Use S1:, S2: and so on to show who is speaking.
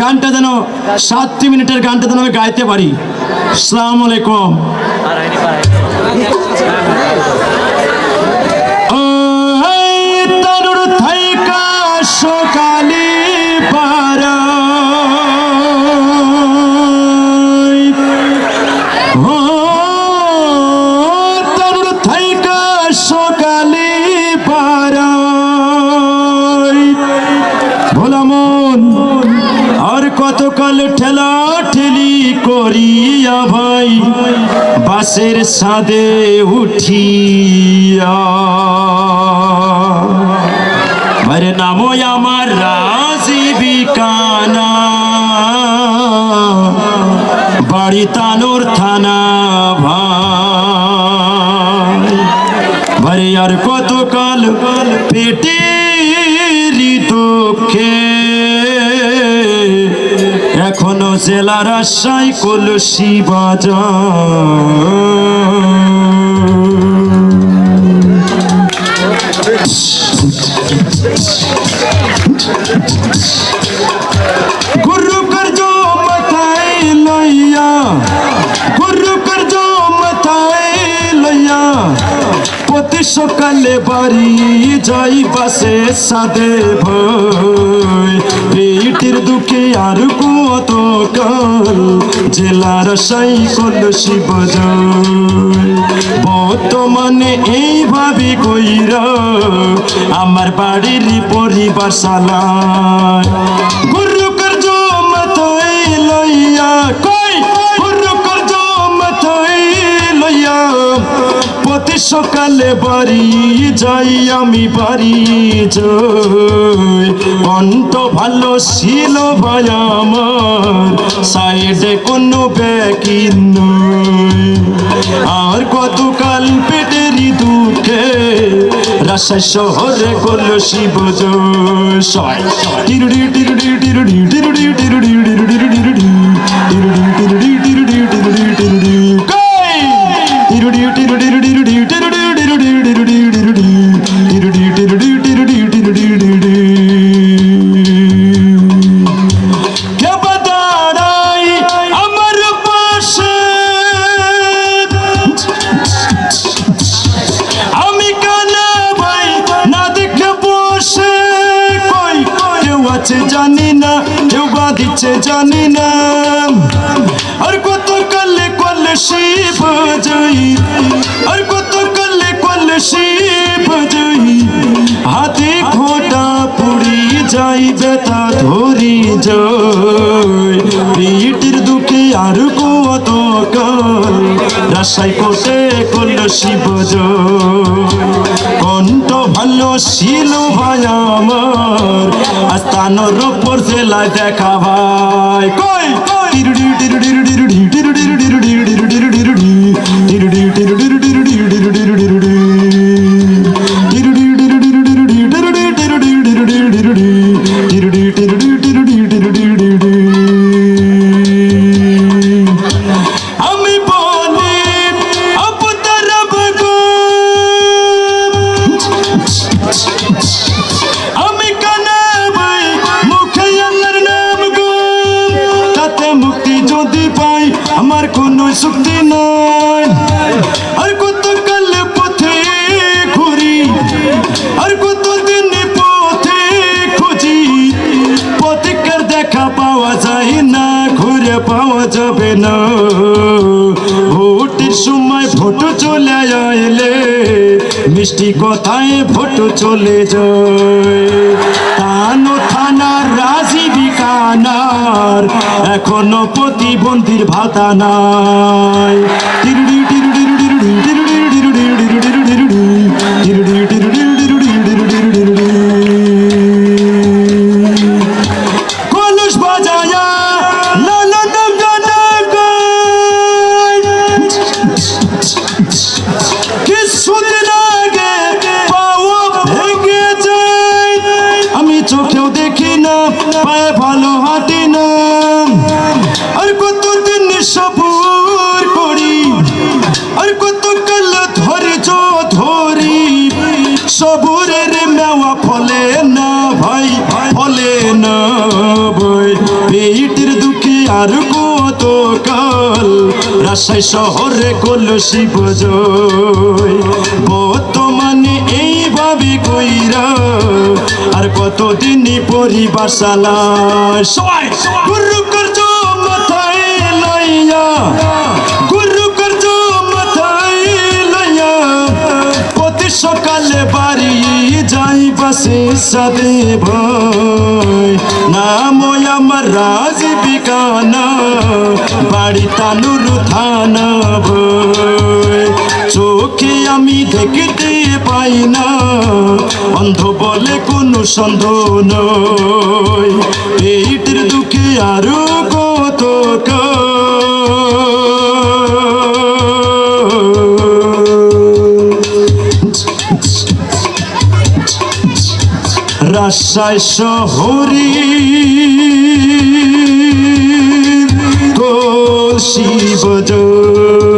S1: গানটা যেন 7 মিনিটের গানটা যেন আমি গাইতে পারি। আসসালামু আলাইকুম। তরুর থাইকা সকালে পারা তরুর থাইকা সকালে পারা ভোলা মন আর কতকাল ঠেলা ঠেলি করিয়া ভাই বাসের ছাদে উঠিয়া আরে নামো আমার রাজীবিকানা বাড়ি তানোর থানা ভাই আর কতকাল পেটের দুঃখে এখনো জেলা রাজশাহী কলসি গুরু কর্জ মাথায় লইয়া গুরু কর্জ মাথায় লইয়া প্রতি সকালে বাড়ি যাই বাসে সাদে ভয় পেটের দুঃখে আর কত কাল জেলার সাই কলসি বাজায় বর্তমানে এইভাবে কইরা আমার বাড়ির পরিবার চালায় গুরু কর্জ মাথায় লইয়া কই গুরু কর্জ মাথায় লইয়া প্রতি সকালে বাড়ি যাই আমি বাড়ি যাই কণ্ঠ ভালো ছিল ভাই আমার সাইডে কোনো ব্যাকি নয় আর কতকাল পেটেরই দুঃখে রাজশাহী শহরে কলসি বাজায় টিরুডি টিরুডি টিরুডি টিরুডি টিরুডি টিরুডি টিরুডি টিরুডি টিরুডি টিরুডি টিরুডি কই টিরুডি টিরুডি টিরুডি টিরুডি টিরুডি টিরুডি টিরুডি টিরুডি টিরুডি টিরুডি টিরুডি টিরুডি কে বাদাড়াই আমার পাশে আমি কানা ভাই না দেখে বসে কই কেউ আছে জানি না কেউ বা দিচ্ছে জানি না আর কত কালে কলসি বাজাই আর কত কালে কলসি বাজাই হাতে খোঁটা পুড়ি যাই বেতা ধরি যাই পেটের দুঃখে আর কত কাল রাজশাহী কোটে কলসি বাজাই কণ্ঠ ভালো ছিল ভাই আমার আস্তানোর উপর জেলায় দেখা ভাই কই টিরুডি টিরুডি টিরুডি টিরুডি টিরুডি টিরুডি টিরুডি টিরুডি টিরুডি টিরুডি টিরুডি টিরুডি আমি বলি আপনার আমি কানা ভাই মুখে আল্লাহর নাম গো তাতে মুক্তি যদি পাই আমার কোনো শক্তি নাই আর কত কালে পথে ঘুরি আর কত দিন পথে খুঁজি পথিকের দেখা পাওয়া যায় না ঘুরে পাওয়া যাবে না ভোটের সময় ভোট চলে আইলে মিষ্টি কথায় ভোট চলে যায় তানো থানার রাজীবিকানার এখনো প্রতিবন্ধীর ভাতা নাই টিরুডি টিরুডি টিরুডি টিরুডি টিরুডি টিরুডি টিরুডি টিরুডি টিরুডি টিরুডি কলস বাজায়া লালা নাম জানা কিছুদিন আগে পাও ভেঙে যায় আমি চোখেও দেখি না পায়ে ভালো হাঁটি না আর কতদিন সবুর করি আর কত কাল ধৈর্য ধরি সবুরের মেওয়া ফলে না ভাই ফলে না ভাই আর কত কাল রাজশাহী শহরে করল শিবজয় বর্তমানে এইভাবে কইরা আর কতদিনই পরিবার চালায় সবাই গুরু কার্য মাথায় লইয়া গুরু কার্য মাথায় লইয়া প্রতি সকালে বাড়ি যাই বাসে সাদে ভাই নাম আমার রাজবিকানা বাড়ি তানুর থানা ভাই চোখে আমি দেখতে পাই না অন্ধ বলে কোনো সন্দেহ নয় পেটের দুঃখে আরো কত রাজশাহী শহরে শিবজয়